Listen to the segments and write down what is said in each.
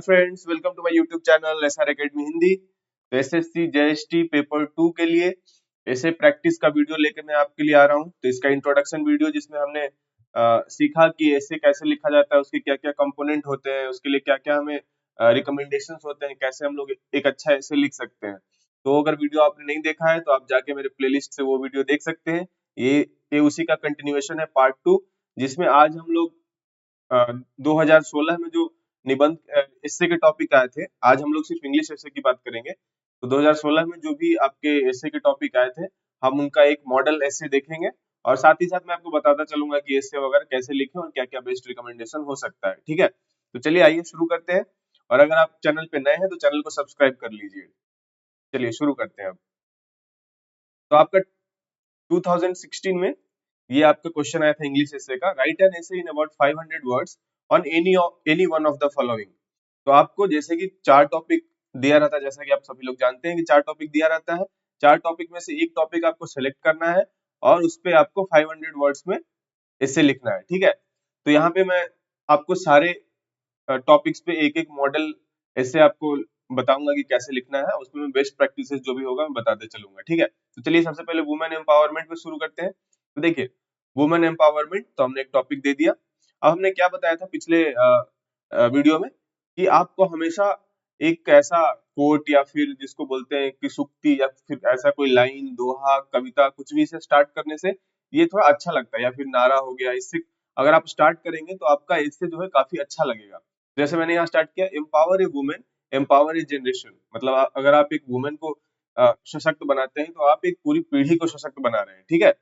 Hi friends, welcome to my YouTube channel SR academy Hindi. तो SSC JST paper 2 के लिए ऐसे प्रैक्टिस का वीडियो लेकर मैं आपके लिए आ रहा हूं। तो इसका इंट्रोडक्शन वीडियो जिसमें हमने सीखा कि ऐसे कैसे लिखा जाता है, उसके क्या क्या कंपोनेंट होते हैं, उसके लिए क्या क्या हमें रिकमेंडेशंस होते हैं, कैसे हम लोग एक अच्छा ऐसे लिख सकते हैं। तो अगर वीडियो आपने नहीं देखा है तो आप जाके मेरे प्लेलिस्ट से वो वीडियो देख सकते हैं। ये उसी का कंटिन्यूएशन है, पार्ट 2, जिसमें आज हम लोग 2016 में जो निबंध एस्से के टॉपिक आए थे, आज हम लोग सिर्फ इंग्लिश एस्से की बात करेंगे। तो 2016 में जो भी आपके एस्से के टॉपिक आए थे, हम उनका एक मॉडल एस्से देखेंगे और साथ ही साथ मैं आपको बताता चलूंगा कि एस्से वगैरह कैसे लिखें और क्या क्या बेस्ट रिकमेंडेशन हो सकता है। ठीक है, तो चलिए आइए शुरू करते हैं। और अगर आप चैनल पे नए हैं तो चैनल को सब्सक्राइब कर लीजिए। चलिए शुरू करते हैं अब। तो आपका 2016 में ये आपका क्वेश्चन आया था इंग्लिश एस्से का, write an essay in about 500 words on any one of the following. तो आपको जैसे कि चार टॉपिक दिया रहता है, जैसा कि आप सभी लोग जानते हैं कि चार टॉपिक दिया रहता है। चार टॉपिक में से एक टॉपिक आपको सेलेक्ट करना है और उस पे आपको 500 वर्ड्स में एस्से लिखना है। ठीक है, तो यहाँ पे मैं आपको सारे टॉपिक्स पे एक एक मॉडल एस्से आपको बताऊंगा कि कैसे लिखना है, उसमें मैं बेस्ट प्रैक्टिसेस जो भी होगा मैं बताते चलूंगा। ठीक है, तो चलिए सबसे पहले वुमेन एम्पावरमेंट पे शुरू करते हैं। तो देखिए, वुमेन एम्पावरमेंट तो हमने एक टॉपिक दे दिया। अब हमने क्या बताया था पिछले वीडियो में कि आपको हमेशा एक ऐसा कोट या फिर जिसको बोलते हैं कि सूक्ति या फिर ऐसा कोई लाइन, दोहा, कविता, कुछ भी से स्टार्ट करने से ये थोड़ा अच्छा लगता है, या फिर नारा हो गया, इससे अगर आप स्टार्ट करेंगे तो आपका इससे जो है काफी अच्छा लगेगा। जैसे मैंने यहाँ स्टार्ट किया, एम्पावर ए वुमेन, एम्पावर ए जनरेशन। मतलब अगर आप एक वुमेन को सशक्त बनाते हैं तो आप एक पूरी पीढ़ी को सशक्त बना रहे हैं। ठीक है,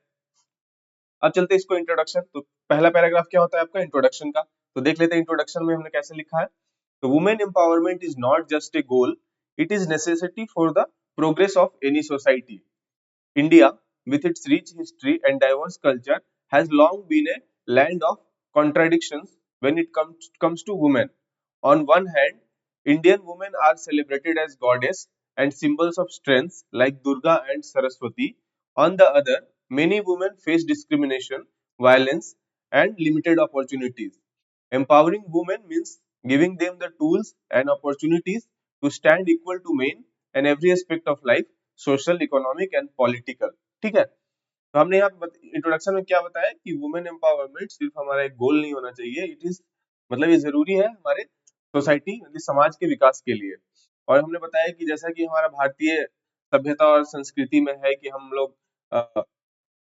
अब चलते हैं इसको इंट्रोडक्शन। तो पहला पैराग्राफ क्या होता है आपका, इंट्रोडक्शन का। तो देख लेते हैं इंट्रोडक्शन में हमने कैसे लिखा है। तो women empowerment is not just A goal, it is necessity for the progress of any society. India, with its rich history and diverse culture, has long been a land of contradictions when it comes to women. On one hand, Indian women are celebrated as goddess and symbols of strength like Durga and Saraswati. On the other, many women face discrimination, violence, and limited opportunities. Empowering women means giving them the tools and opportunities to stand equal to men in every aspect of life, social, economic and political. ठीक है, तो हमने यहाँ introduction में क्या बताया कि women empowerment सिर्फ हमारा एक गोल नहीं होना चाहिए, इट इज मतलब ये जरूरी है हमारे सोसाइटी यानी समाज के विकास के लिए। और हमने बताया कि जैसा कि हमारा भारतीय सभ्यता और संस्कृति में है कि हम लोग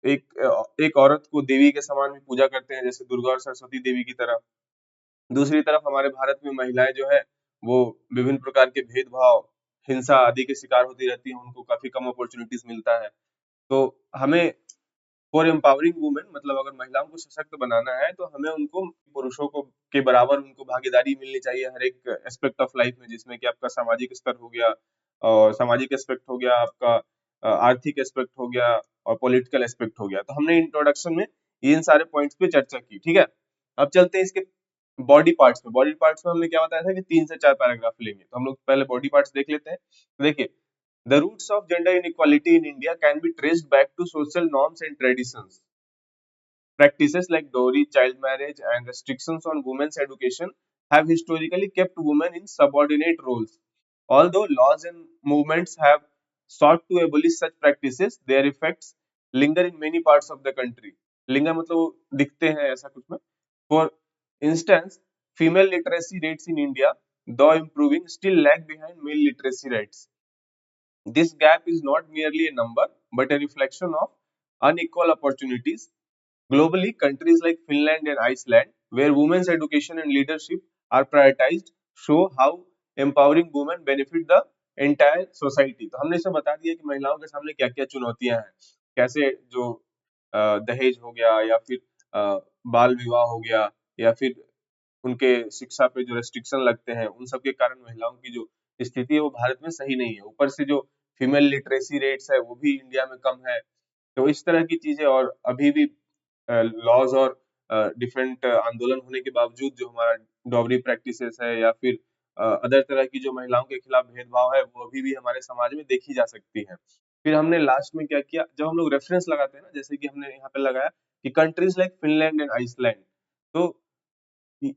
एक औरत को देवी के समान भी पूजा करते हैं, जैसे दुर्गा और सरस्वती देवी की तरह। दूसरी तरफ हमारे भारत में महिलाएं जो है वो विभिन्न प्रकार के भेदभाव, हिंसा आदि के शिकार होती रहती हैं, उनको काफी कम अपॉर्चुनिटीज मिलता है। तो हमें फॉर एम्पावरिंग वुमेन, मतलब अगर महिलाओं को सशक्त बनाना है तो हमें उनको पुरुषों को के बराबर उनको भागीदारी मिलनी चाहिए हर एक एस्पेक्ट ऑफ लाइफ में, जिसमें कि आपका सामाजिक स्तर हो गया और सामाजिक एस्पेक्ट हो गया, आपका आर्थिक एस्पेक्ट हो गया और पॉलिटिकल एस्पेक्ट हो गया। तो हमने इंट्रोडक्शन में इन सारे पॉइंट्स पे चर्चा की। ठीक है, अब चलते हैं इसके बॉडी पार्ट्स में। बॉडी पार्ट्स में हमने क्या बताया था कि 3 से 4 पैराग्राफ लेंगे, तो हम लोग पहले बॉडी पार्ट्स देख लेते हैं। तो देखिए, the roots of gender inequality in India can be traced back to social norms and traditions. Practices like dowry, child marriage, and restrictions on women's education have historically kept women in subordinate roles. Although laws and movements have sought to abolish such practices, their effects linger in many parts of the country. Linger मतलब वो दिखते हैं ऐसा कुछ में। For instance, female literacy rates in India, though improving, still lag behind male literacy rates. This gap is not merely a number, but a reflection of unequal opportunities. Globally, countries like Finland and Iceland, where women's education and leadership are prioritized, show how empowering women benefit the entire society. तो हमने इसे बता दिया कि महिलाओं के सामने क्या-क्या चुनौतियां हैं, कैसे जो दहेज हो गया या फिर बाल विवाह हो गया या फिर उनके शिक्षा पे जो रेस्ट्रिक्शन लगते हैं, उन सब के कारण महिलाओं की जो स्थिति है वो भारत में सही नहीं है। ऊपर से जो फीमेल लिटरेसी रेट्स है वो भी इंडिया में कम है। तो इस तरह की चीजें, और अभी भी लॉज और डिफरेंट आंदोलन होने के बावजूद जो हमारा डॉवरी प्रैक्टिसेस है या फिर अदर तरह की जो महिलाओं के खिलाफ भेदभाव है वो अभी भी हमारे समाज में देखी जा सकती है। फिर हमने लास्ट में क्या किया, जब हम लोग रेफरेंस लगाते हैं ना, जैसे कि हमने यहाँ पे लगाया कि countries like Finland and Iceland, तो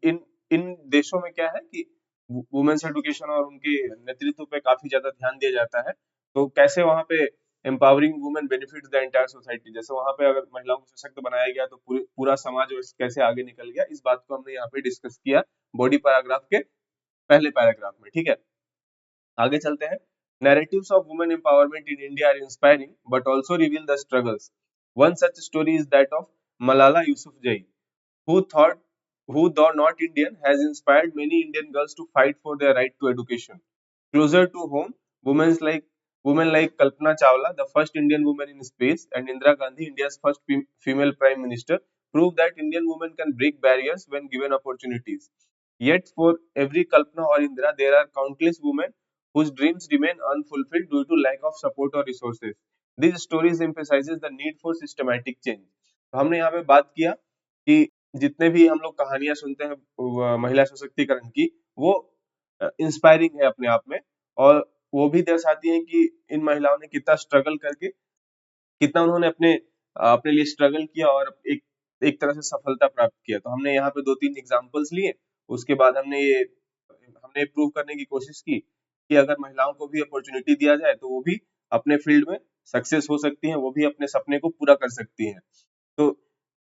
इन इन देशों में क्या है कि वुमेन्स एडुकेशन और उनके नेतृत्व पे काफी ज्यादा ध्यान दिया जाता है। तो कैसे वहाँ पे empowering women benefits the entire society, जैसे वहाँ पे अगर महिलाओं को सशक्त बनाया गया तो पूरा समाज कैसे आगे निकल गया, इस बात को हमने यहाँ पे डिस्कस किया बॉडी पैराग्राफ के पहले पैराग्राफ में। ठीक है, आगे चलते हैं। Narratives of women empowerment in India are inspiring but also reveal the struggles. One such story is that of Malala Yousafzai, who thought who, though not Indian, has inspired many Indian girls to fight for their right to education. Closer to home, women like Kalpana Chawla, the first Indian woman in space, and Indira Gandhi, India's first female prime minister, prove that Indian women can break barriers when given opportunities. Yet, for every Kalpana or Indira, there are countless women whose dreams remain unfulfilled due to lack of support or resources. These stories emphasizes the need for systematic change. तो हमने यहाँ पे बात किया कि जितने भी हम लोग कहानियां सुनते हैं महिला सशक्तिकरण की, वो इंस्पायरिंग है अपने आप में, और वो भी दर्शाती हैं कि इन महिलाओं ने कितना स्ट्रगल करके, कितना उन्होंने अपने लिए स्ट्रगल किया और एक तरह से सफलता प्राप्त किया। तो हमने यहाँ पे 2-3 एग्जांपल्स लिए, उसके बाद हमने प्रूव करने की कोशिश की कि अगर महिलाओं को भी अपॉर्चुनिटी दिया जाए तो वो भी अपने फील्ड में सक्सेस हो सकती हैं, वो भी अपने सपने को पूरा कर सकती हैं। तो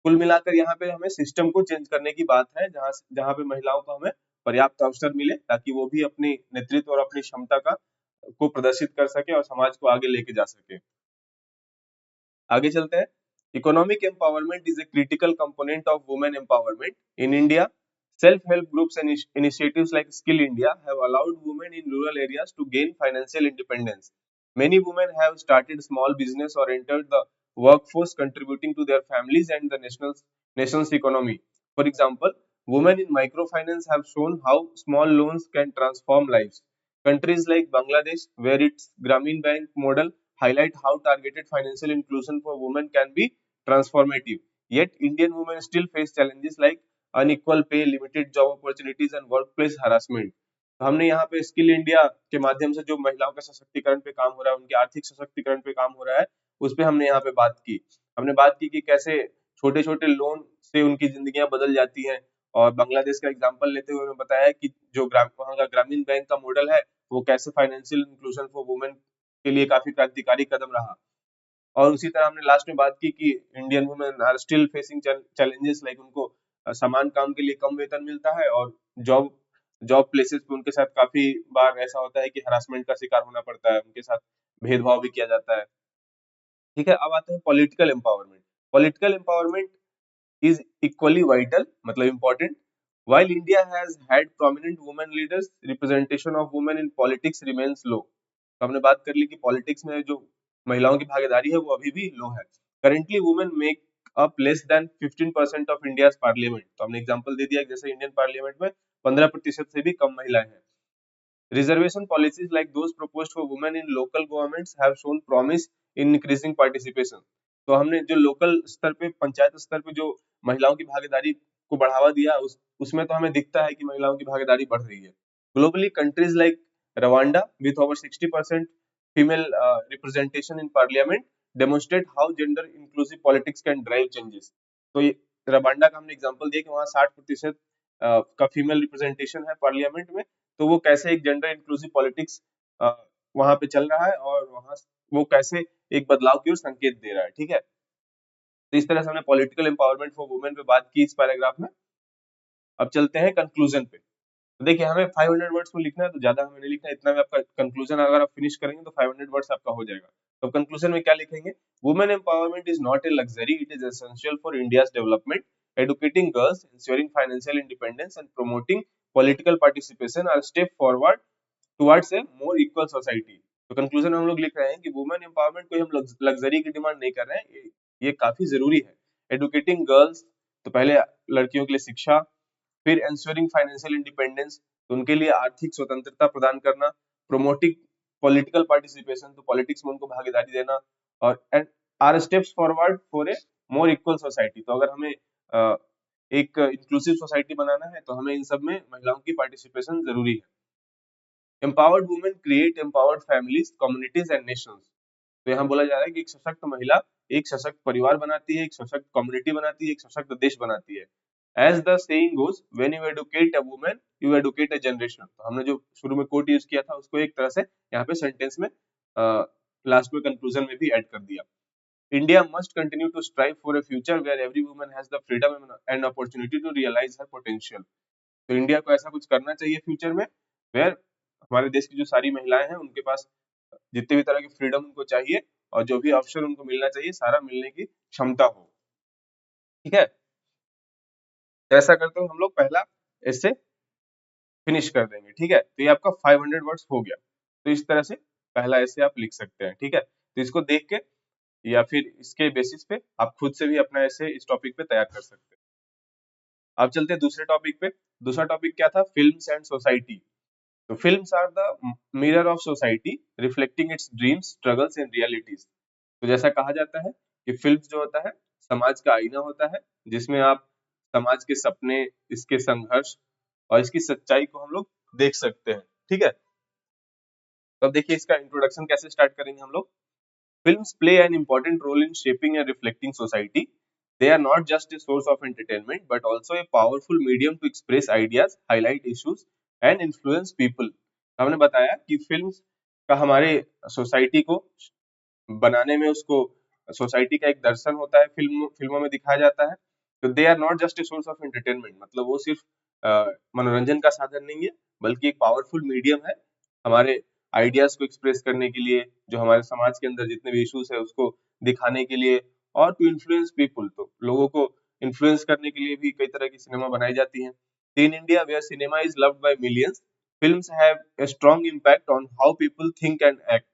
कुल मिलाकर यहाँ पे हमें सिस्टम को चेंज करने की बात है, जहाँ जहाँ पे महिलाओं को हमें पर्याप्त अवसर मिले ताकि वो भी अपनी नेतृत्व और अपनी क्षमता को प्रदर्शित कर सके और समाज को आगे लेके जा सके। आगे चलते हैं। Economic empowerment is a critical component of women empowerment in India. Self help groups and initiatives like Skill India have allowed women in rural areas to gain financial independence. Many women have started small business or entered the workforce, contributing to their families and the nation's economy. For example, women in microfinance have shown how small loans can transform lives. Countries like Bangladesh, where its Grameen Bank model highlight how targeted financial inclusion for women can be transformative. Yet, Indian women still face challenges like unequal pay, limited job opportunities and workplace harassment. तो हमने यहाँ पे skill India के माध्यम से जो महिलाओं के सशक्तिकरण पे काम हो रहा है, उनके आर्थिक सशक्तिकरण पे काम हो रहा है, उस पे हमने यहाँ पे बात की। हमने बात की कि कैसे छोटे-छोटे लोन से उनकी जिंदगियां बदल जाती हैं, और बांग्लादेश का एग्जांपल लेते हुए हमें बताया कि जो वहाँ का ग्रामीण बैंक का मॉडल है, वो कैसे फाइनेंशियल इंक्लूजन फॉर वुमेन के लिए काफी क्रांतिकारी कदम रहा। और उसी तरह हमने लास्ट में बात की कि Indian women are still facing challenges, like उनको समान काम के लिए कम वेतन मिलता है, और जॉब जॉब प्लेसेस पे उनके साथ काफी बार ऐसा होता है कि हरासमेंट का शिकार होना पड़ता है, उनके साथ भेदभाव भी किया जाता है। ठीक है, अब आते हैं political empowerment. Political empowerment is equally vital, मतलब important. While India has had prominent women leaders, representation of women in politics remains low. तो हमने बात कर ली कि पॉलिटिक्स में जो महिलाओं की भागीदारी है वो अभी भी लो है। Currently, women make up less than 15% of India's parliament. तो हमने एग्जांपल दे दिया कि जैसे इंडियन पार्लियामेंट में 15% से भी कम महिलाएं हैं। Reservation policies like those proposed for women in local governments have shown promise in increasing participation. तो हमने जो लोकल स्तर पे, पंचायत स्तर पे जो महिलाओं की भागीदारी को बढ़ावा दिया, उसमें तो हमें दिखता है कि महिलाओं की भागीदारी बढ़ रही है। Globally, countries like Rwanda, with over 60% female representation in parliament, demonstrate how gender inclusive politics can drive changes. तो ये रवांडा का हमने एग्जांपल दिया कि वहाँ 60% का फीमेल रिप्रेजेंटेशन है पार्लियामेंट में, तो वो कैसे एक जेंडर इंक्लूसिव पॉलिटिक्स वहां पे चल रहा है, और वहां वो कैसे एक बदलाव की ओर संकेत दे रहा है। ठीक है, तो इस तरह से हमने पॉलिटिकल एम्पावरमेंट फॉर वुमेन पे बात की इस पैराग्राफ में। अब चलते हैं कंक्लूजन पे। तो देखिए, हमें 500 वर्ड्स में लिखना है, तो ज्यादा हमें नहीं लिखना है, इतना में आपका कंक्लूजन अगर आप फिनिश करेंगे तो 500 वर्ड्स आपका हो जाएगा। तो कंक्लूजन में क्या लिखेंगे? Women empowerment is not a luxury, it is essential for India's development. Educating girls, ensuring financial independence and promoting political participation are step forward towards a more equal society. तो conclusion में हम लोग लिख रहे हैं कि वुमेन एम्पावरमेंट को हम लग्जरी की डिमांड नहीं कर रहे हैं, ये काफी जरूरी है। एडुकेटिंग गर्ल्स, तो पहले लड़कियों के लिए शिक्षा, फिर ensuring फाइनेंशियल इंडिपेंडेंस, तो उनके लिए आर्थिक स्वतंत्रता प्रदान करना, प्रोमोटिंग पॉलिटिकल पार्टिसिपेशन, तो पॉलिटिक्स में उनको भागीदारी देना, और and are steps forward for a more equal society. तो अगर हमें एक इंक्लूसिव सोसाइटी बनाना है तो हमें इन सब में महिलाओं की पार्टिसिपेशन जरूरी है। Empowered women create empowered families, communities and Nations. तो यहाँ बोला जा रहा है कि एक सशक्त महिला एक सशक्त परिवार बनाती है, एक सशक्त कम्युनिटी बनाती है, एक सशक्त देश बनाती है। As the saying goes, when you educate a woman you educate a generation. तो हमने जो शुरू में कोट यूज किया था उसको एक तरह से यहाँ पे सेंटेंस में लास्ट में कंक्लूजन में भी ऐड कर दिया। India must continue to strive for a future where every woman has the freedom and opportunity to realize her potential। तो इंडिया को ऐसा कुछ करना चाहिए फ्यूचर में वेयर हमारे देश की जो सारी महिलाएं हैं उनके पास जितने भी तरह की फ्रीडम उनको चाहिए और जो भी अवसर उनको मिलना चाहिए सारा मिलने की क्षमता हो। ठीक है, तो ऐसा करते हुए हम लोग पहला इससे फिनिश कर देंगे। ठीक है, तो ये आपका 500 वर्ड्स हो गया। तो इस तरह से पहला ऐसे आप लिख सकते हैं। ठीक है, तो इसको देख के या फिर इसके बेसिस पे आप खुद से भी अपना ऐसे इस टॉपिक पे तैयार कर सकते हैं। अब चलते हैं दूसरे टॉपिक पे। दूसरा टॉपिक क्या था? Films and society. तो films are the mirror of society reflecting its dreams struggles and realities. तो जैसा कहा जाता है कि फिल्म जो होता है समाज का आईना होता है, जिसमें आप समाज के सपने, इसके संघर्ष और इसकी सच्चाई को हम लोग देख सकते हैं। ठीक है, तो अब देखिए इसका इंट्रोडक्शन कैसे स्टार्ट करेंगे हम लोग। Films play an important role in shaping and reflecting society. They are not just a source of entertainment, but also a powerful medium to express ideas, highlight issues, and influence people. हमने बताया कि films का हमारे society को बनाने में उसको society का एक दर्शन होता है, फिल्मों में दिखाया जाता है। तो they are not just a source of entertainment, मतलब वो सिर्फ मनोरंजन का साधन नहीं है बल्कि एक पावरफुल मीडियम है हमारे आइडियाज को एक्सप्रेस करने के लिए, जो हमारे समाज के अंदर जितने भी इश्यूज है उसको दिखाने के लिए, और टू इन्फ्लुएंस पीपुल, तो लोगों को इन्फ्लुएंस करने के लिए भी कई तरह की सिनेमा बनाई जाती है। In India where cinema is loved by millions, films have a strong impact on how people think and act.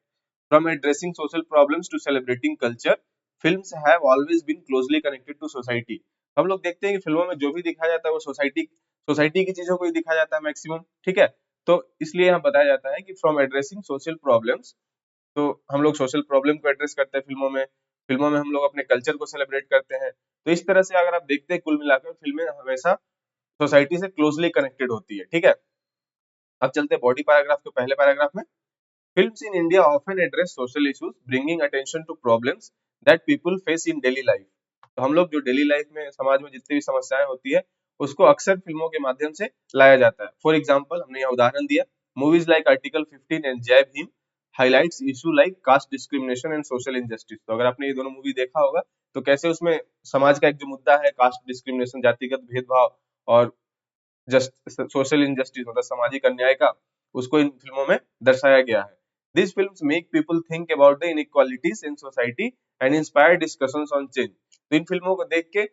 From addressing social problems to celebrating culture, films have always been closely connected to society. हम लोग देखते हैं कि फिल्मों में जो भी दिखाया जाता है वो सोसाइटी की चीजों को ही दिखाया जाता है मैक्सिमम। ठीक है, तो इसलिए यहाँ बताया जाता है कि फ्रॉम एड्रेसिंग सोशल प्रॉब्लम्स, तो हम लोग सोशल प्रॉब्लम को एड्रेस करते हैं फिल्मों में हम लोग अपने कल्चर को सेलिब्रेट करते हैं। तो इस तरह से अगर आप देखते हैं कुल मिलाकर फिल्में हमेशा सोसाइटी से क्लोजली कनेक्टेड होती है। ठीक है, अब चलते हैं बॉडी पैराग्राफ के पहले पैराग्राफ में। Films in India often address social issues, bringing attention to problems that people face in daily life. तो हम लोग जो डेली लाइफ में समाज में जितनी भी समस्याएं होती है उसको अक्सर फिल्मों के माध्यम से लाया जाता है। फॉर एग्जाम्पल हमने यहाँ उदाहरण दिया, मूवीज लाइक आर्टिकल 15 एंड जय Bhim highlights issue like caste discrimination and social injustice. तो अगर आपने ये दोनों मूवी देखा होगा तो कैसे उसमें समाज का एक जो मुद्दा है कास्ट डिस्क्रिमिनेशन, जातिगत भेदभाव और जस्ट सोशल इंजस्टिस मतलब सामाजिक अन्याय का, उसको इन फिल्मों में दर्शाया गया है। These films make people think about the inequalities in society and inspire discussions on change. तो इन फिल्मों को देख के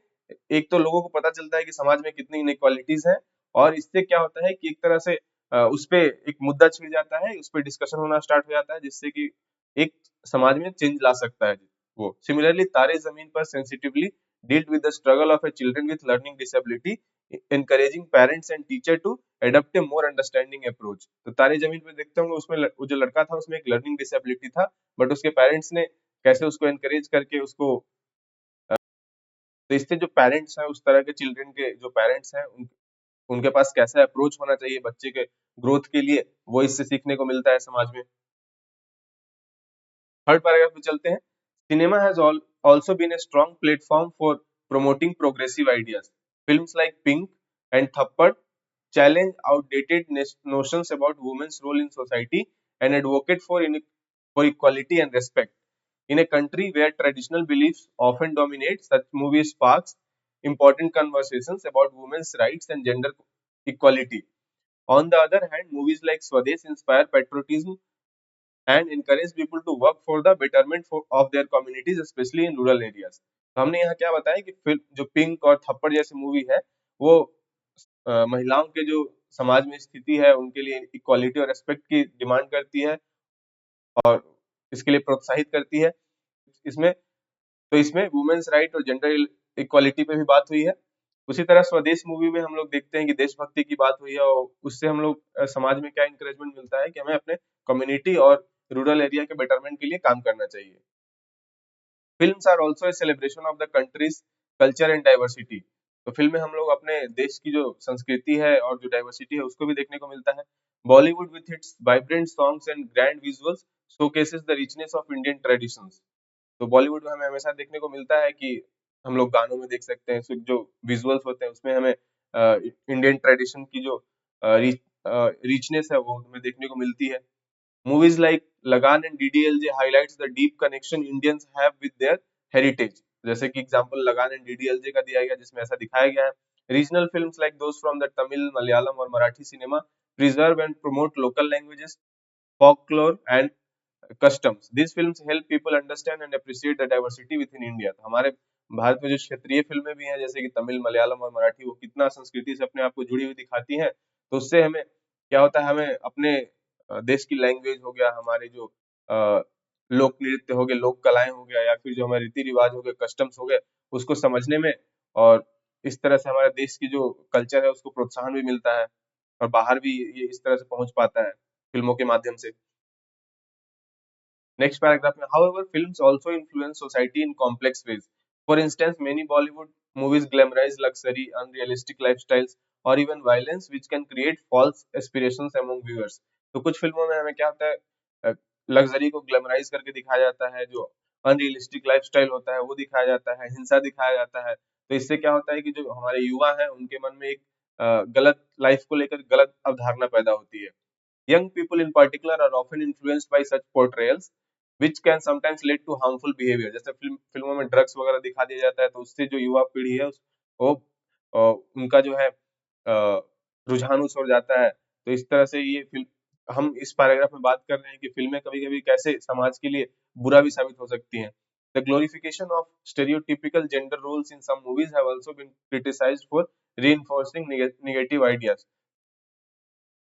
एक तो लोगों को पता चलता है कि समाज में कितनी इनइक्वालिटीज हैं, और इससे क्या होता है कि एक तरह से उस पे एक मुद्दा छिड़ जाता है, उस पे डिस्कशन होना स्टार्ट हो जाता है, जिससे कि एक समाज में चेंज ला सकता है वो। सिमिलरली तारे जमीन पर sensitively dealt with the struggle of A children with learning disability, encouraging parents and teacher to adopt a more understanding approach। तो तारे जमीन पे देखते होंगे उसमें वो जो लड़का था उसमें एक लर्निंग डिसेबिलिटी था, बट उसके पेरेंट्स ने कैसे उसको एनकरेज करके उसको तो इससे जो पेरेंट्स हैं उस तरह के चिल्ड्रन के जो पेरेंट्स हैं उनके पास कैसा अप्रोच होना चाहिए बच्चे के ग्रोथ के लिए, वो इससे सीखने को मिलता है समाज में। थर्ड पैराग्राफ में चलते हैं। Cinema has also been a strong platform for promoting progressive ideas. Films like Pink and Thappad challenge outdated notions about women's role in society and advocate for equality and respect. In a country where traditional beliefs often dominate, such movies sparks important conversations about women's rights and gender equality. On the other hand, movies like Swades inspire patriotism and encourage people to work for the betterment of their communities, especially in rural areas. तो हमने यहाँ क्या बताया कि film जो pink और थप्पड़ जैसी मूवी है वो महिलाओं के जो समाज में स्थिति है उनके लिए इक्वालिटी और रेस्पेक्ट की डिमांड करती है और इसके लिए प्रोत्साहित करती है। इसमें इसमें वुमेन्स राइट और जेंडर इक्वालिटी पे भी बात हुई है। उसी तरह स्वदेश मूवी में हम लोग देखते हैं कि देशभक्ति की बात हुई है और उससे हम लोग समाज में क्या इंकरेजमेंट मिलता है कि हमें अपने कम्युनिटी और रूरल एरिया के बेटरमेंट के लिए काम करना चाहिए। Films are also a celebration of the country's culture and diversity. तो फिल्में हम लोग अपने देश की जो संस्कृति है और जो डाइवर्सिटी है उसको भी देखने को मिलता है। Bollywood with its vibrant songs and grand visuals showcases the richness of Indian traditions. तो बॉलीवुड में हमें हमेशा देखने को मिलता है कि हम लोग गानों में देख सकते हैं, जो विजुअल्स होते हैं उसमें हमें इंडियन ट्रेडिशन की जो रिचनेस है वो हमें देखने को मिलती है। Movies like Lagan and DDLJ highlights the deep connection Indians have with their heritage. जैसे कि एग्जांपल लगान एंड डीडीएलजे का दिया गया जिसमें ऐसा दिखाया गया है। Regional films like those from the Tamil, Malayalam और Marathi cinema preserve and promote local languages, folklore and customs. These films help people understand and appreciate the diversity within India. तो हमारे भारत में जो क्षेत्रीय फिल्में भी हैं जैसे कि तमिल, मलयालम और मराठी, वो कितना संस्कृति से अपने आप को जुड़ी हुई दिखाती हैं, तो उससे हमें क्या होता है, हमें अपने देश की लैंग्वेज हो गया, हमारे जो लोक नृत्य हो गए, लोक कलाएं हो गया, या फिर जो हमारे रीति रिवाज हो गए, कस्टम्स हो गए, उसको समझने में, और इस तरह से हमारे देश की जो कल्चर है उसको प्रोत्साहन भी मिलता है, और बाहर भी ये इस तरह से पहुंच पाता है फिल्मों के माध्यम से। Next paragraph में, however, films also influence society in complex ways. For instance, many Bollywood movies glamorize luxury, unrealistic lifestyles, or even violence, which can create false aspirations among viewers. तो कुछ फिल्मों में हमें क्या होता है, लग्जरी को ग्लैमराइज करके दिखाया जाता है, जो अनरियलिस्टिक लाइफस्टाइल होता है वो दिखाया जाता है, हिंसा दिखाया जाता है। तो इससे क्या होता है कि जो हमारे युवा हैं उनके मन में एक गलत लाइफ को लेकर गलत अवधारणा पैदा होती है। Young people in particular are often influenced by such portrayals, which can sometimes lead to harmful behavior. जैसे फिल्मों में ड्रग्स वगैरह दिखा दिया जाता है, तो उससे जो युवा पीढ़ी है वो उनका जो है रुझान उस ओर जाता है। तो इस तरह से ये फिल्म, हम इस पैराग्राफ में बात कर रहे हैं कि फिल्में कभी-कभी कैसे समाज के लिए बुरा भी साबित हो सकती हैं। The glorification of stereotypical gender roles in some movies have also been criticized for reinforcing negative ideas.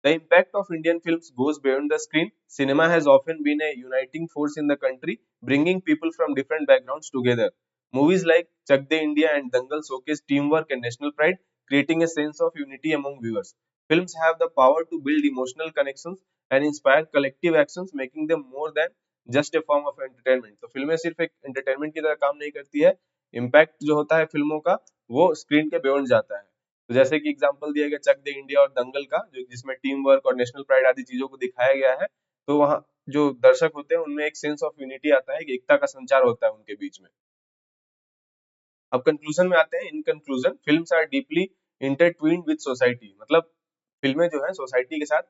The impact of Indian films goes beyond the screen. Cinema has often been a uniting force in the country, bringing people from different backgrounds together. Movies like Chak De India and Dangal showcase teamwork and national pride, creating a sense of unity among viewers. Films have the power to build emotional connections and inspire collective actions, making them more than just a form of entertainment. तो फिल्में सिर्फ एक entertainment की तरह काम नहीं करती है, इम्पैक्ट जो होता है फिल्मों का वो स्क्रीन के बियॉन्ड जाता है। तो जैसे कि एग्जांपल दिया गया चक दे इंडिया और दंगल का, जो जिसमें टीम वर्क और नेशनल प्राइड आदि चीजों को दिखाया गया है, तो वहाँ जो दर्शक होते हैं उनमें एक सेंस ऑफ यूनिटी आता है, कि एकता का संचार होता है उनके बीच में। अब कंक्लूजन में आते हैं। In conclusion, films are deeply intertwined with society, मतलब फिल्में जो है सोसाइटी के साथ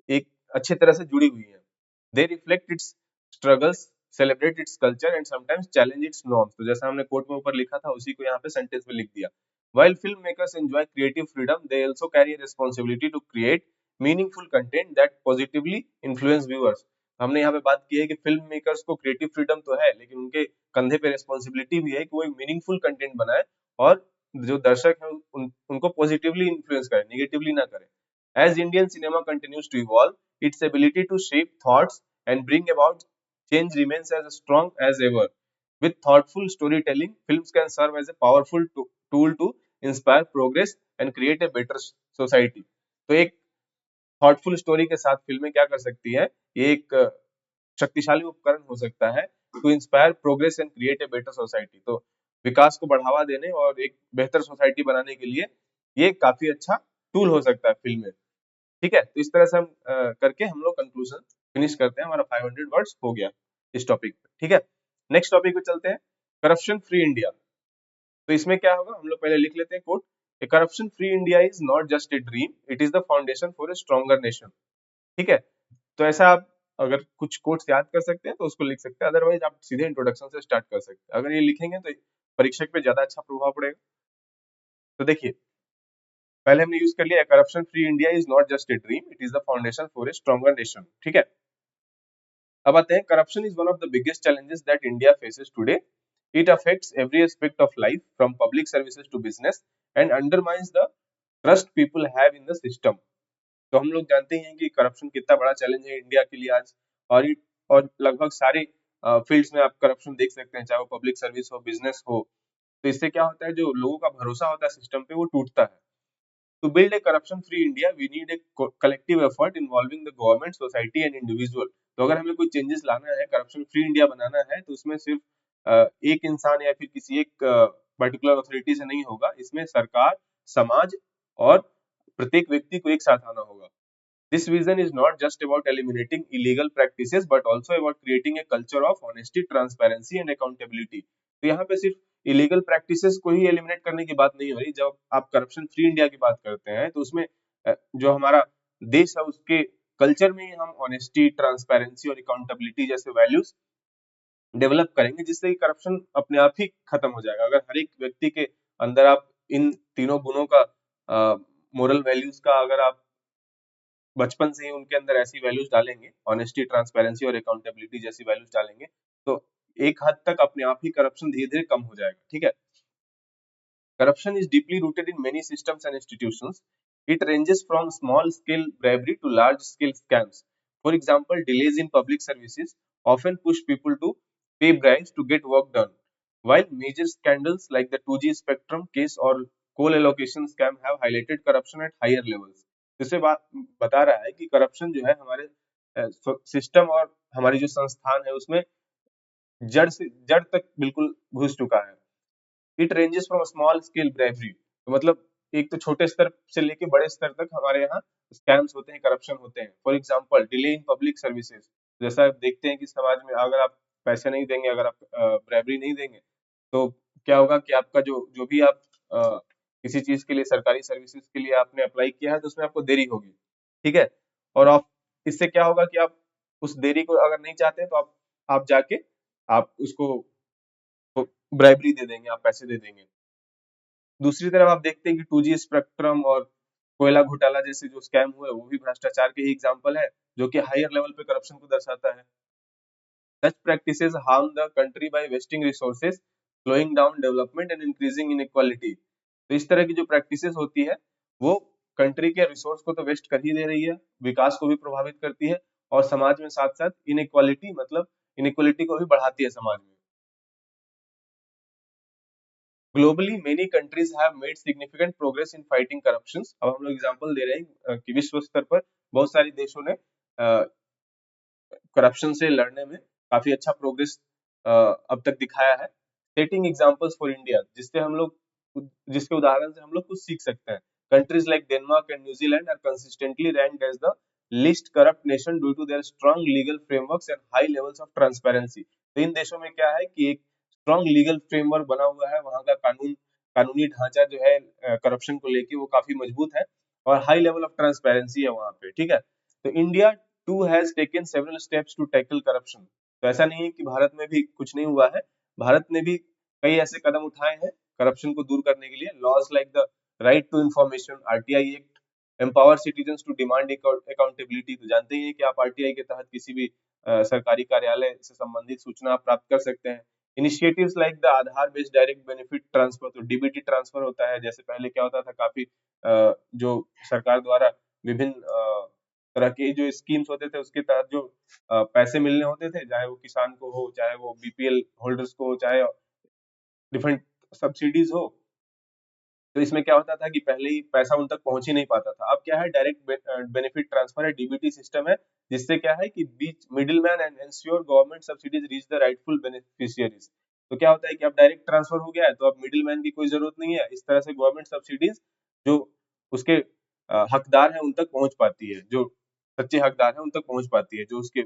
एक अच्छे तरह से जुड़ी हुई हैं। दे reflect it's struggles, celebrate its culture and sometimes challenge it's norms. तो जैसा हमने कोट में ऊपर लिखा था उसी को यहाँ पे सेंटेंस में लिख दिया। While filmmakers enjoy creative freedom, they also carry a responsibility to create meaningful content that positively influence viewers. हमने यहाँ पे बात की है कि फिल्म मेकर्स को क्रिएटिव फ्रीडम तो है, लेकिन उनके कंधे पे रिस्पॉन्सिबिलिटी भी है कि वो एक मीनिंगफुल कंटेंट बनाए और जो दर्शक हैं उनको पॉजिटिवली इन्फ्लुएंस करें, निगेटिवली ना करें। As Indian cinema continues to evolve, its ability to shape thoughts and bring about change remains as strong as ever. With thoughtful storytelling, films can serve as a powerful tool to inspire progress and create a better society. तो एक thoughtful story के साथ फिल्में क्या कर सकती है, ये एक शक्तिशाली उपकरण हो सकता है to inspire progress and create a better society. तो विकास को बढ़ावा देने और एक बेहतर सोसाइटी बनाने के लिए ये काफी अच्छा टूल हो सकता है फिल्में। ठीक है, तो इस तरह से हम करके हम लोग कंक्लूजन फिनिश करते हैं। हमारा 500 वर्ड्स हो गया इस टॉपिक पे। ठीक है, नेक्स्ट टॉपिक पे चलते हैं, करप्शन फ्री इंडिया। तो इसमें क्या होगा, हम लोग पहले लिख लेते हैं quote. A corruption free India is not just a dream, it is the foundation for a stronger nation. ठीक है, तो ऐसा आप अगर कुछ कोट्स याद कर सकते हैं तो उसको लिख सकते हैं, अदरवाइज आप सीधे इंट्रोडक्शन से स्टार्ट कर सकते हैं। अगर ये लिखेंगे तो परीक्षक पे ज्यादा अच्छा प्रभाव पड़ेगा। तो देखिए, पहले हमने यूज कर लिया, corruption free India is not just a dream, it is the foundation for a stronger nation. ठीक है, अब आते हैं, corruption is one of the biggest challenges that India faces today. It affects every aspect of life from public services to business and undermines the trust people have in the system. तो हम लोग जानते हैं कि corruption कितना बड़ा challenge है India के लिए आज, और लगभग सारे फील्ड्स में आप करप्शन देख सकते हैं, चाहे वो पब्लिक सर्विस हो, बिजनेस हो। तो इससे क्या होता है, जो लोगों का भरोसा होता है सिस्टम पे वो टूटता है। To build a corruption-free India, we need a collective effort involving the government, society and individual. तो अगर हमें कोई चेंजेस लाना है, करप्शन फ्री इंडिया बनाना है, तो उसमें सिर्फ एक इंसान या फिर किसी एक पर्टिकुलर अथॉरिटी से नहीं होगा। इसमें सरकार, समाज और प्रत्येक व्यक्ति को एक साथ आना होगा। This vision is not just about eliminating illegal practices, but also about creating a culture of honesty, transparency and accountability. तो यहाँ पे सिर्फ इलीगल प्रैक्टिसेस को ही एलिमिनेट करने की बात नहीं हो रही। जब आप करप्शन फ्री इंडिया की बात करते हैं तो उसमें जो हमारा देश है उसके कल्चर में ही हम ऑनेस्टी, ट्रांसपेरेंसी और अकाउंटेबिलिटी जैसे वैल्यूज डेवलप करेंगे, जिससे कि करप्शन अपने आप ही खत्म हो जाएगा। अगर हर एक व्यक्ति के अंदर आप इन तीनों गुणों का, मोरल वैल्यूज का, अगर आप बचपन से ही उनके अंदर ऐसी वैल्यूज डालेंगे, ऑनेस्टी, ट्रांसपेरेंसी और अकाउंटेबिलिटी जैसी वैल्यूज डालेंगे, तो एक हद तक अपने आप ही करप्शन धीरे धीरे कम हो जाएगा। ठीक है। Corruption is deeply rooted in many systems and institutions. It ranges from small scale bribery to large scale scams. For example, delays in public services often push people to pay bribes to get work done, while major scandals like the 2G spectrum case or coal allocation scam have highlighted corruption at higher levels. इससे बात बता रहा है कि corruption जो है हमारे system और हमारी जो संस्थान है उसमें जड़ तक बिल्कुल घुस चुका है। It ranges from small scale bribery, तो मतलब एक तो छोटे स्तर से लेके बड़े स्तर तक हमारे यहाँ स्कैम्स होते हैं, करप्शन होते हैं। For example, delay in public services, जैसा आप देखते हैं कि समाज में अगर आप पैसे नहीं देंगे, अगर आप ब्राइबरी नहीं देंगे, तो क्या होगा कि आपका जो जो भी आप किसी चीज के लिए, सरकारी सर्विसेज के लिए आपने अप्लाई किया है, तो उसमें आपको देरी होगी। ठीक है। और आप इससे क्या होगा कि आप उस देरी को अगर नहीं चाहते तो आप जाके आप उसको ब्राइबरी दे देंगे, आप पैसे दे देंगे। दूसरी तरफ आप देखते हैं कि 2G स्पेक्ट्रम और कोयला घोटाला जैसे जो स्कैम हुए वो भी भ्रष्टाचार के ही एग्जांपल है, जो कि हायर लेवल पे करप्शन को दर्शाता है। Such practices harm the country by wasting resources, slowing down development and increasing inequality. तो इस तरह की जो प्रैक्टिसेस होती है वो कंट्री के रिसोर्स को तो वेस्ट कर ही दे रही है, विकास को भी प्रभावित करती है और समाज में साथ साथ इनइक्वालिटी, मतलब इनइक्वालिटी को भी बढ़ाती है समाज में। Globally many countries have made significant progress in fighting corruptions. अब हम लोग एग्जांपल दे रहे हैं कि विश्व स्तर पर बहुत सारे देशों ने करप्शन से लड़ने में काफी अच्छा प्रोग्रेस अब तक दिखाया है। सेटिंग एग्जांपल्स फॉर इंडिया, जिसके उदाहरण से हम लोग कुछ सीख सकते हैं। Countries like Denmark and New Zealand are consistently ranked as the least corrupt nation due to their strong legal frameworks and high levels of transparency. तो इन देशों में क्या है कि एक स्ट्रांग लीगल फ्रेमवर्क बना हुआ है, वहां का कानूनी ढांचा जो है करप्शन को लेके वो काफी मजबूत है और हाई लेवल ऑफ ट्रांसपेरेंसी है वहां पे। ठीक है। तो India too has taken several steps to tackle corruption. तो ऐसा नहीं है कि भारत में भी कुछ नहीं हुआ है, भारत ने भी कई ऐसे कदम उठाए हैं करप्शन को दूर करने के लिए। Laws like the right to information, RTI act, empower citizens to demand accountability. तो जानते ही हैं कि आप आरटीआई के तहत किसी भी सरकारी कार्यालय से संबंधित सूचना आप प्राप्त कर सकते हैं। Initiatives like the Aadhaar based direct benefit transfer, तो डीबीटी ट्रांसफर होता है। जैसे पहले क्या होता था, काफी जो सरकार द्वारा विभिन्न तरह के जो स्कीम्स होते थे उसके तहत जो पैसे मिलने होते थे, चाहे वो किसान को हो, चाहे वो बीपीएल होल्डर्स को हो, चाहे डिफरेंट सब्सिडीज हो, तो इसमें क्या होता था कि पहले ही पैसा उन तक पहुंच ही नहीं पाता था। अब क्या है, डायरेक्ट बेनिफिट ट्रांसफर है, डीबीटी सिस्टम है, जिससे क्या है कि बीच middle man end ensure government subsidies reach the rightful beneficiaries. तो क्या होता है कि अब डायरेक्ट ट्रांसफर हो गया है तो अब मिडिल मैन की कोई जरूरत नहीं है। इस तरह से गवर्नमेंट सब्सिडीज जो उसके हकदार है उन तक पहुंच पाती है, जो सच्चे हकदार है उन तक पहुंच पाती है, जो उसके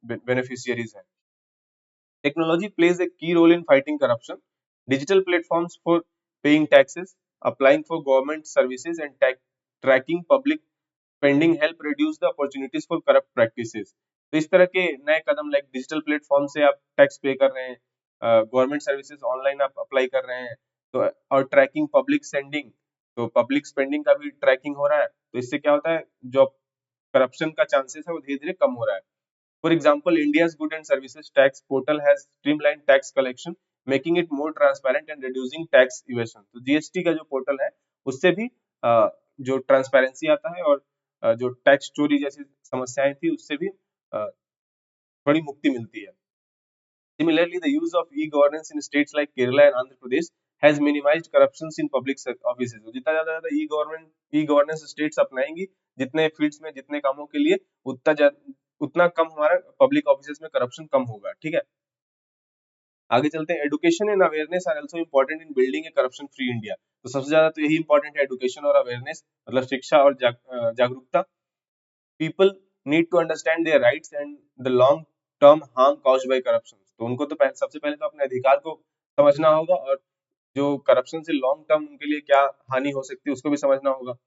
बेनिफिशियरीज है। Technology plays a key role in fighting corruption. Digital platforms for paying taxes, applying for government services, and tracking public spending help reduce the opportunities for corrupt practices. तो इस तरह के नए कदम, लाइक डिजिटल प्लेटफॉर्म से आप tax पे कर रहे हैं, गवर्नमेंट सर्विसेज ऑनलाइन आप अप्लाई कर रहे हैं, तो और ट्रैकिंग पब्लिक सेंडिंग, तो पब्लिक स्पेंडिंग का भी ट्रैकिंग हो रहा है। तो इससे क्या होता है, जो करप्शन का चांसेस है वो धीरे धीरे कम हो रहा है। For example, India's Good and Services Tax Portal has streamlined tax collection, making it more transparent and reducing tax evasion. तो जीएसटी का जो पोर्टल है उससे भी जो ट्रांसपेरेंसी आता है और जो टैक्स चोरी जैसी समस्याएं थी उससे भी बड़ी मुक्ति मिलती है। Similarly, the use of e-governance in states like Kerala and Andhra Pradesh has minimized corruptions in public offices. तो जितना ज्यादा ई गवर्नेंस स्टेट्स अपनाएंगी, जितने फील्ड्स में, जितने कामों के लिए, उतना कम हमारा पब्लिक ऑफिसेस में करप्शन कम होगा। ठीक है। आगे चलते हैं। Education and awareness are also important in building a corruption free India. तो सबसे ज्यादा तो यही इंपॉर्टेंट है, एडुकेशन और अवेयरनेस, मतलब शिक्षा और जागरूकता। People need to understand their rights and the long term harm caused by corruption. तो उनको तो सबसे पहले तो अपने अधिकार को समझना होगा, और जो करप्शन से लॉन्ग टर्म उनके लिए क्या हानि हो सकती है उसको भी समझना होगा।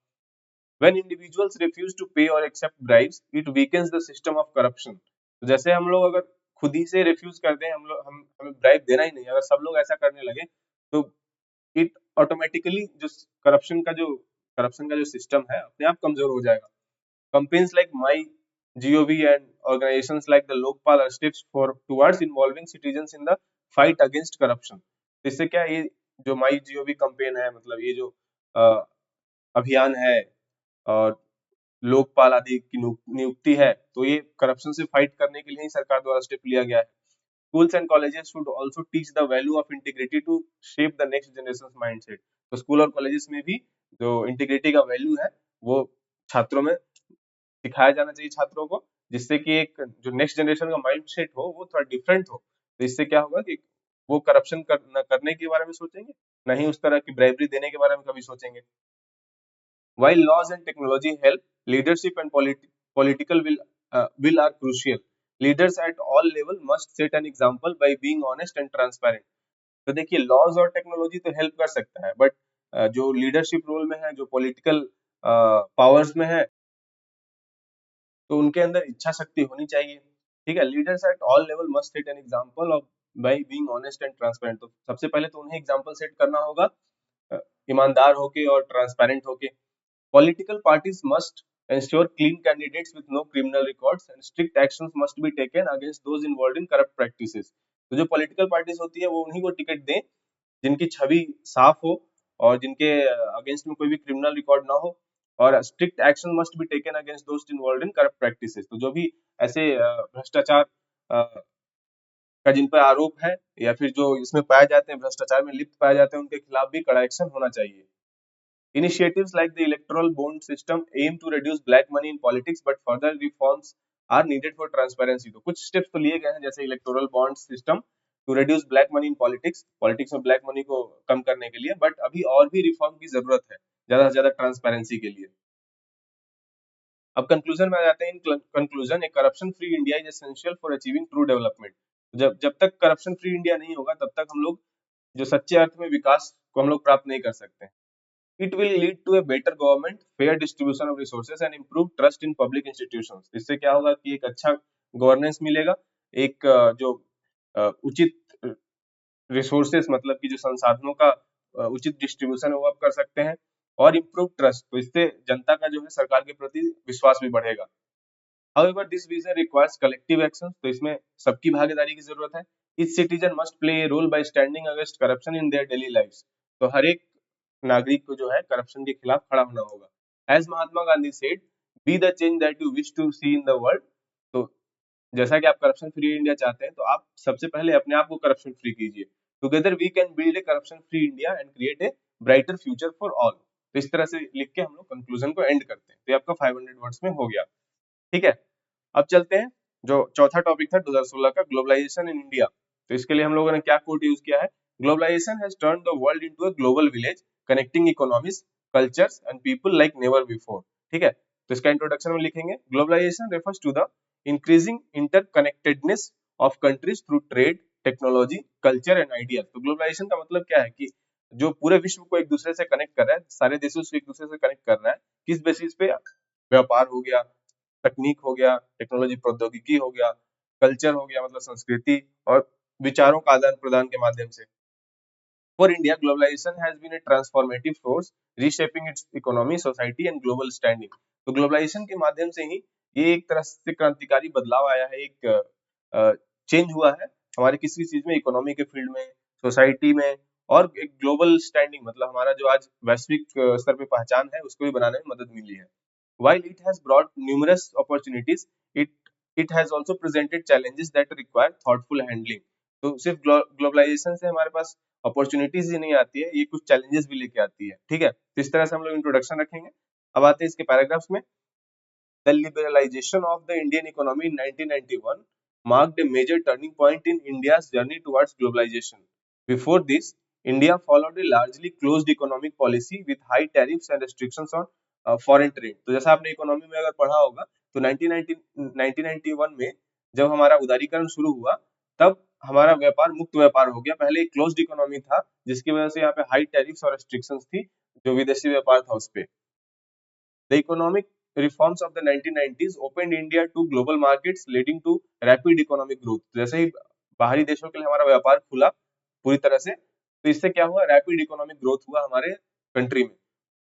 When individuals refuse to pay or accept bribes, it weakens the system of corruption. तो जैसे हम लोग अगर खुद ही से रिफ्यूज कर दें, हम लोग हम हमें ब्राइब देना ही नहीं, अगर सब लोग ऐसा करने लगे तो इट ऑटोमेटिकली जो करप्शन का जो सिस्टम है अपने आप कमजोर हो जाएगा। Campaigns like MyGov and organizations like the Lokpal are steps for towards involving citizens in the fight against corruption. तो इससे क्या ये जो MyGov campaign है, मतलब ये जो अ, अभियान है और लोकपाल आदि की नियुक्ति है, तो ये करप्शन से फाइट करने के लिए ही सरकार द्वारा स्टेप लिया गया है। Schools and colleges should also teach the value of integrity to shape the next generation's mindset. तो स्कूल और कॉलेजेस में भी जो इंटीग्रिटी का वैल्यू है वो छात्रों में सिखाया जाना चाहिए छात्रों को, जिससे कि एक जो नेक्स्ट जनरेशन का माइंड सेट हो वो थोड़ा डिफरेंट हो। तो इससे क्या होगा कि वो करप्शन न करने के बारे में सोचेंगे, न ही उस तरह की ब्राइबरी देने के बारे में कभी सोचेंगे। While laws and technology help, leadership and political will are crucial. Leaders at all level must set an example by being honest and transparent. तो देखिए लॉज और टेक्नोलॉजी तो हेल्प कर सकता है, बट जो लीडरशिप रोल में है, जो पॉलिटिकल पावर्स में है, तो उनके अंदर इच्छा शक्ति होनी चाहिए। ठीक है, leaders at all level must set an example of by being honest and transparent. तो सबसे पहले तो उन्हें एग्जांपल सेट करना होगा ईमानदार होके और ट्रांसपेरेंट होके। Political parties must ensure clean candidates with no criminal records and strict actions must be taken against those involved in corrupt practices. तो जो पॉलिटिकल पार्टीज होती है वो उन्हीं को टिकट दें जिनकी छवि साफ हो और जिनके अगेंस्ट में कोई भी क्रिमिनल रिकॉर्ड ना हो, और strict action must be taken against दोस्त इन्वॉल्वड इन करप्ट प्रैक्टिसेस। तो जो भी ऐसे भ्रष्टाचार का जिन पर आरोप है या फिर जो इसमें पाए जाते हैं, भ्रष्टाचार में लिप्त पाए जाते हैं, उनके खिलाफ भी कड़ा एक्शन होना चाहिए। Initiatives like the electoral bond system aim to reduce black money in politics, but further reforms are needed for transparency. तो कुछ स्टेप्स तो लिए गए हैं जैसे electoral bond system to reduce black money in politics, politics में black money को कम करने के लिए, बट अभी और भी रिफॉर्म की जरूरत है ज्यादा से ज्यादा ट्रांसपेरेंसी के लिए। अब कंक्लूजन में आ जाते हैं। In conclusion, A corruption free India is essential for achieving true development. जब जब तक करप्शन फ्री इंडिया नहीं होगा तब तक हम लोग जो सच्चे अर्थ में विकास को हम लोग प्राप्त नहीं कर सकते। It will lead to a better government, fair distribution of resources and improved trust in public institutions. इससे क्या होगा कि एक अच्छा गवर्नेंस मिलेगा, एक जो उचित रिसोर्सेस मतलब कि जो संसाधनों का उचित डिस्ट्रीब्यूशन है वो आप कर सकते हैं, और इम्प्रूव ट्रस्ट, तो इससे जनता का जो है सरकार के प्रति विश्वास भी बढ़ेगा। However, this vision requires collective action, तो इसमें सबकी भागीदारी की जरूरत है। Each citizen must play a role by standing against corruption in their daily lives. तो हर एक नागरिक को जो है करप्शन के खिलाफ खड़ा होना होगा। As Mahatma Gandhi said, be the change that you wish to see in the world. तो जैसा कि आप करप्शन फ्री इंडिया चाहते हैं, तो आप सबसे पहले अपने आप को करप्शन फ्री कीजिए। Together we can build a corruption free India and create a brighter future for all. तो इस तरह से लिख के हम लोग कंक्लूजन को एंड करते हैं। तो ये आपका 500 वर्ड्स में हो गया। ठीक है, अब चलते हैं जो चौथा टॉपिक था 2016 का, ग्लोबलाइजेशन इन इंडिया। तो इसके लिए हम लोगों ने क्या कोट यूज किया है? Globalisation has turned the world into a global village connecting economies, cultures and people like never before. ठीक है, तो इसका इंट्रोडक्शन में लिखेंगे, globalisation refers to the increasing interconnectedness of countries through trade, technology, culture and ideas. तो globalisation का मतलब क्या है कि जो पूरे विश्व को एक दूसरे से कनेक्ट कर रहा है, सारे देशों से एक दूसरे से कनेक्ट कर रहा है। किस बेसिस पे? व्यापार हो गया, तकनीक हो गया, टेक्नोलॉजी प्रौद्योगिकी हो गया, कल्चर हो गया मतलब संस्कृति, और विचारों का आदान प्रदान के माध्यम से। For India, globalization has been a transformative force, reshaping its economy, society and global standing. तो ग्लोबलाइजेशन के माध्यम से ही ये एक तरह से क्रांतिकारी बदलाव आया है, एक चेंज हुआ है हमारे किसी चीज में, इकोनॉमी के फील्ड में, सोसाइटी में, और एक ग्लोबल स्टैंडिंग मतलब हमारा जो आज वैश्विक स्तर पे पहचान है उसको भी बनाने में मदद मिली है। While it has brought numerous opportunities, it it has also presented challenges that require thoughtful handling. तो सिर्फ ग्लोबलाइजेशन से हमारे पास अपॉर्चुनिटीज ही नहीं आती है, ये कुछ चैलेंजेस भी लेके आती है। ठीक है, तो इस तरह से हम लोग इंट्रोडक्शन रखेंगे। अब आते हैं इसके पैराग्राफ्स में। The liberalization of the Indian economy in 1991 marked a major turning point in India's journey towards globalization. Before this, India followed a largely closed economic policy with high tariffs and restrictions on foreign trade. तो जैसा आपने economy में अगर पढ़ा होगा तो 1991 में जब हमारा उदारीकरण शुरू हुआ तब हमारा व्यापार मुक्त व्यापार हो गया। पहले एक क्लोज्ड इकोनॉमी था जिसकी वजह से यहाँ पे हाई टैरिफ्स और रेस्ट्रिक्शंस थी जो विदेशी व्यापार था उस पे। The economic reforms of the 1990s opened India to global markets, leading to rapid economic growth. जैसे ही बाहरी देशों के लिए हमारा व्यापार खुला पूरी तरह से, तो इससे क्या हुआ, रैपिड इकोनॉमिक ग्रोथ हुआ हमारे कंट्री में।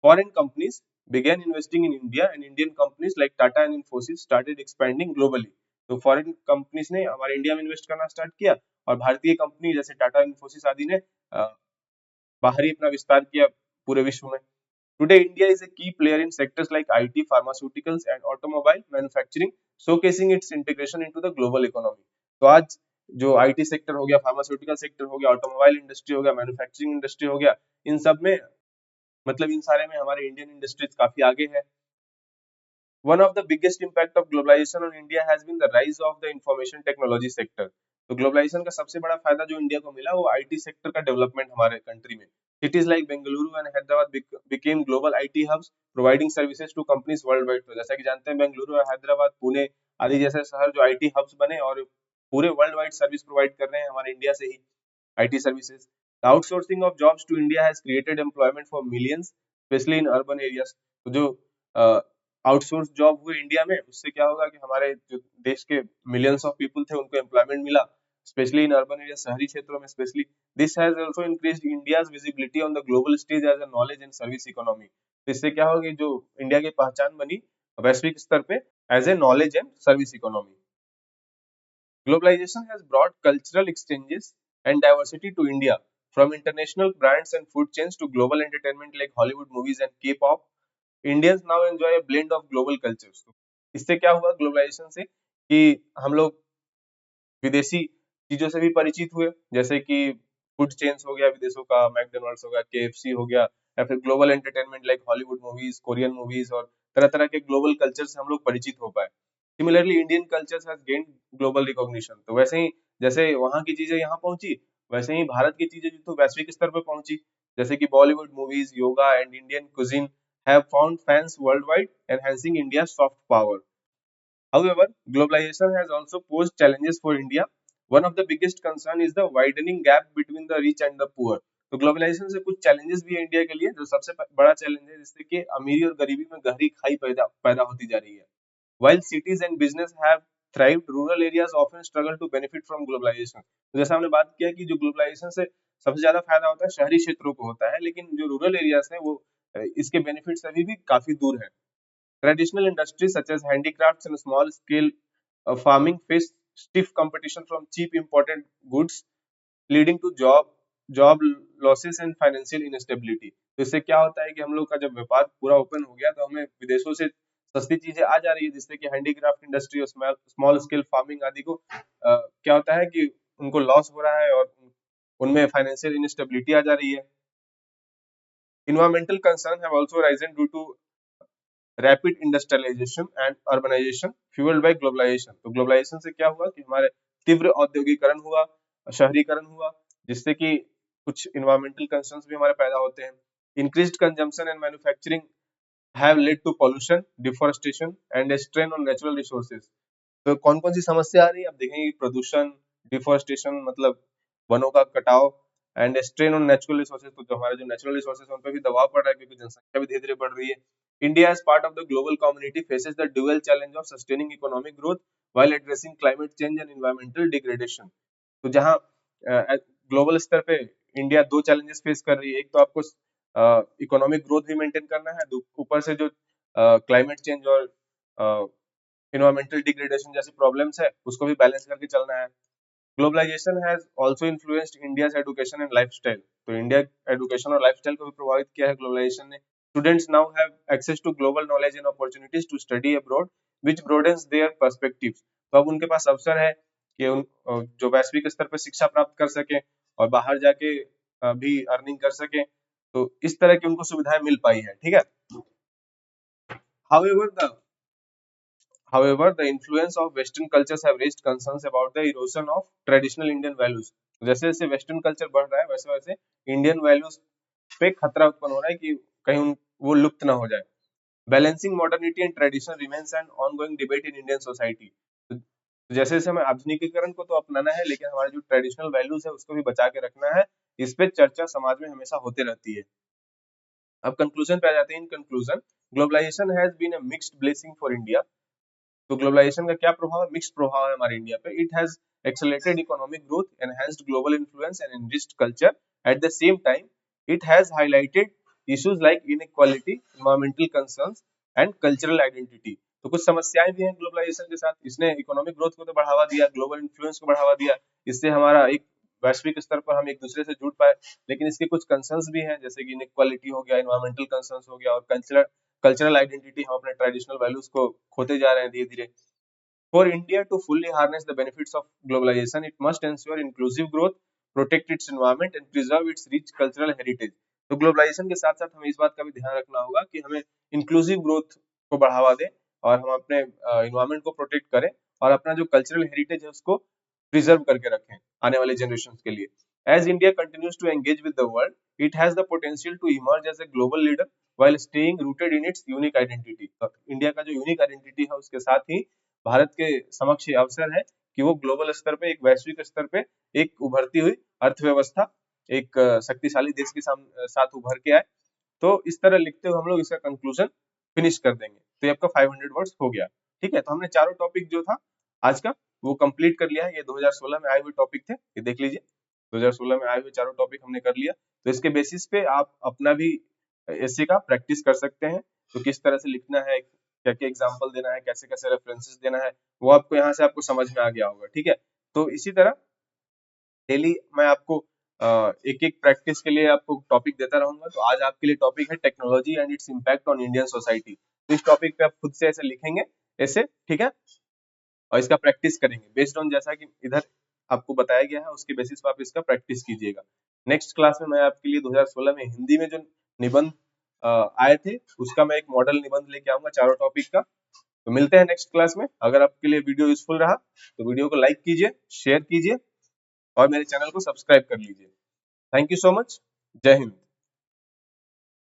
Foreign companies began investing in India and Indian companies like Tata and Infosys started expanding globally. तो फॉरेन कंपनीज ने हमारे इंडिया में इन्वेस्ट करना स्टार्ट किया और भारतीय कंपनी जैसे टाटा, इन्फोसिस आदि ने बाहरी अपना विस्तार किया पूरे विश्व में। Today, India is a key player in sectors like IT, pharmaceuticals, and automobile manufacturing, showcasing its integration into the global economy. तो आज जो IT सेक्टर हो गया, फार्मास्यूटिकल सेक्टर हो गया, ऑटोमोबाइल इंडस्ट्री हो गया, मैन्युफैक्चरिंग इंडस्ट्री हो गया, इन सब में मतलब इन सारे में हमारे इंडियन इंडस्ट्रीज काफी आगे है। One of the biggest impact of globalization on India has been the rise of the information technology sector. तो ग्लोबलाइजेशन का सबसे बड़ा फायदा जो इंडिया को मिला वो आईटी सेक्टर का डेवलपमेंट हमारे कंट्री में। Cities like Bengaluru and Hyderabad became global IT hubs, providing services to companies worldwide. तो जैसा कि जानते हैं बेंगलुरु और हैदराबाद, पुणे आदि जैसे शहर जो आईटी हब्स बने और पूरे वर्ल्ड वाइड सर्विस प्रोवाइड कर रहे हैं हमारे इंडिया से ही IT services. The outsourcing of jobs to India has created employment for millions, especially in urban areas. तो जो आउटसोर्स जॉब हुए इंडिया में, उससे क्या होगा कि हमारे जो देश के मिलियंस ऑफ पीपल थे उनको एम्प्लॉयमेंट मिला, स्पेशली इन अर्बन एरिया, शहरी क्षेत्रों में specially. This has also increased India's visibility on the global stage as a knowledge and service economy. तो इससे क्या होगा, जो इंडिया की पहचान बनी वैश्विक स्तर पे as a knowledge and service economy. Globalization has brought cultural exchanges and diversity to India, from international brands and food chains to global entertainment like Hollywood movies and K-pop. Indians now enjoy a blend of global cultures. इससे क्या हुआ globalisation से कि हम लोग विदेशी चीजों से भी परिचित हुए, जैसे कि फूड चेन्स हो गया विदेशों का, मैकडोनल्ड्स हो गया, केएफसी हो गया, या फिर global entertainment like Hollywood movies, Korean movies और तरह तरह के ग्लोबल कल्चर से हम लोग परिचित हो पाए। Similarly Indian culture has gained global recognition. तो वैसे ही जैसे वहाँ की चीजें यहाँ पहुंची, वैसे ही भारत की चीजें तो वैश्विक स्तर पर पहुंची, जैसे कि Bollywood movies, yoga and Indian cuisine have found fans world wide, enhancing India soft power. However, globalization has also posed challenges for India. One of the biggest concern is the widening gap between the rich and the poor. तो globalisation से कुछ challenges भी है India के लिए। जो सबसे बड़ा चैलेंज है जिससे कि अमीरी और गरीबी में गहरी खाई पैदा पैदा होती जा रही है। While cities and business have thrived, rural areas often struggle to benefit from globalization. तो जैसा हमने बात किया कि जो ग्लोबलाइजेशन से सबसे ज्यादा फायदा होता है शहरी क्षेत्रों को होता है, लेकिन जो रूरल एरियाज हैं वो इसके बेनिफिट्स अभी भी काफी दूर है। Traditional industries such as handicrafts and small-scale farming face stiff competition from cheap imported goods, leading to job losses and financial instability. तो इससे क्या होता है कि हम लोग का जब व्यापार पूरा ओपन हो गया तो हमें विदेशों से सस्ती चीजें आ जा रही है, जिससे कि हैंडीक्राफ्ट इंडस्ट्री और स्मॉल स्केल फार्मिंग आदि को क्या होता है कि उनको लॉस हो रहा है और उनमें फाइनेंशियल इंस्टेबिलिटी आ जा रही है। Environmental concerns have also risen due to rapid industrialisation and urbanisation fuelled by globalisation. तो ग्लोबलाइजेशन से क्या हुआ कि हमारे तीव्र औद्योगिकरण हुआ, शहरीकरण हुआ, जिससे कि कुछ इन्वायरमेंटल कंसर्न्स भी हमारे पैदा होते हैं। Increased consumption and manufacturing have led to pollution, deforestation and strain on natural resources. तो कौन कौन सी समस्या आ रही है आप देखेंगे, प्रदूषण, डिफोरेस्टेशन मतलब वनों का कटाव, and strain on natural resources. तो जो हमारे जो नेचुरल रिसोर्सेज उन पर भी दबाव पड़ रहा है क्योंकि जनसंख्या भी धीरे धीरे बढ़ रही है। India as part of the global community faces the dual challenge of sustaining economic growth while addressing climate change and environmental degradation. तो जहाँ ग्लोबल स्तर पे इंडिया दो चैलेंजेस फेस कर रही है, एक तो आपको इकोनॉमिक ग्रोथ भी मेंटेन करना है, ऊपर से जो क्लाइमेट चेंज और इन्वायरमेंटल डिग्रेडेशन जैसी प्रॉब्लम्स है उसको भी बैलेंस करके चलना है। Globalisation has also influenced India's education and lifestyle. तो इंडिया एजुकेशन और लाइफस्टाइल को भी प्रभावित किया है ग्लोबलाइजेशन ने। Students now have access to global knowledge and opportunities to study abroad, which broadens their perspectives. तो अब उनके पास अवसर है कि उन जो वैश्विक स्तर पर शिक्षा प्राप्त कर सके और बाहर जाके भी अर्निंग कर सके। तो इस तरह की उनको सुविधाएं मिल पाई है, ठीक है। However, the influence of Western cultures have raised concerns about the erosion of traditional Indian values. जैसे जैसे वेस्टर्न कल्चर बढ़ रहा है वैसे वैसे इंडियन वैल्यूज पे खतरा उत्पन्न हो रहा है कि कहीं वो लुप्त ना हो जाए। Balancing modernity and tradition remains an ongoing debate in Indian society. तो जैसे जैसे हमें आधुनिकीकरण को तो अपनाना है, लेकिन हमारे जो ट्रेडिशनल वैल्यूज है उसको भी बचा के रखना है। इस पे चर्चा समाज में हमेशा होते रहती है। अब कंक्लूजन पे आ जाते हैं। In conclusion, globalisation has been a mixed blessing for India. तो ग्लोबलाइजेशन का क्या प्रभाव है? मिक्स्ड प्रभाव है हमारे इंडिया पे। It has accelerated economic growth, enhanced global influence and enriched culture. At the same time, it has highlighted issues like inequality, environmental concerns and cultural identity. तो कुछ समस्याएं भी हैं ग्लोबलाइजेशन के साथ। इसने इकोनॉमिक ग्रोथ को तो बढ़ावा दिया, ग्लोबल इन्फ्लुएंस को बढ़ावा दिया, इससे हमारा एक वैश्विक स्तर पर हम एक दूसरे से जुड़ पाए। लेकिन इसके कुछ कंसर्न्स भी हैं, जैसे कि इनइक्वालिटी हो गया, एनवायरमेंटल कंसर्न्स हो गया, और कल्चरल आइडेंटिटी, हम अपने ट्रेडिशनल वैल्यूज को खोते जा रहे हैं धीरे धीरे। For India to fully harness the benefits of globalization, it must ensure inclusive growth, protect its environment and preserve its rich cultural heritage. तो ग्लोबलाइजेशन के साथ साथ हमें इस बात का भी ध्यान रखना होगा कि हमें इंक्लूसिव ग्रोथ को बढ़ावा दें, और हम अपने इन्वायरमेंट को प्रोटेक्ट करें, और अपना जो कल्चरल हेरिटेज है उसको प्रिजर्व करके रखें आने वाले जनरेशन के लिए। As India continues to engage with the world, it has the potential to emerge as a global leader while staying rooted in its unique identity. तो इंडिया का जो यूनिक आइडेंटिटी है उसके साथ ही भारत के समक्ष ये अवसर है कि वो ग्लोबल स्तर पे, एक वैश्विक स्तर पे एक उभरती हुई अर्थव्यवस्था, एक शक्तिशाली देश के साथ उभर के आए। तो इस तरह लिखते हुए हम लोग इसका कंक्लूजन फिनिश कर देंगे। तो ये आपका 500 वर्ड्स हो गया। ठीक है, तो हमने चारों टॉपिक जो था आज का वो कंप्लीट कर लिया है। ये 2016 में आए हुए टॉपिक थे, ये देख लीजिए। 2016 में आए हुए चारों टॉपिक हमने कर लिया। तो इसके बेसिस पे आप अपना भी एस्से का प्रैक्टिस कर सकते हैं। तो किस तरह से लिखना है, क्या क्या एग्जाम्पल देना है, कैसे कैसे रेफरेंसेस देना है, वो आपको यहाँ से आपको समझ में आ गया होगा। ठीक है, तो इसी तरह डेली मैं आपको एक एक प्रैक्टिस के लिए आपको टॉपिक देता रहूंगा। तो आज आपके लिए टॉपिक है technology and its impact on Indian society. तो इस टॉपिक पे आप खुद से ऐसे लिखेंगे ऐसे, ठीक है, और इसका प्रैक्टिस करेंगे बेस्ड ऑन जैसा कि इधर आपको बताया गया है, उसके बेसिस पे आप इसका प्रैक्टिस कीजिएगा। नेक्स्ट क्लास में मैं आपके लिए 2016 में हिंदी में जो निबंध आए थे उसका मैं एक मॉडल निबंध लेके आऊंगा चारों टॉपिक का। तो मिलते हैं नेक्स्ट क्लास में। अगर आपके लिए वीडियो यूजफुल रहा तो वीडियो को लाइक कीजिए, शेयर कीजिए और मेरे चैनल को सब्सक्राइब कर लीजिए। Thank you so much. जय हिंद।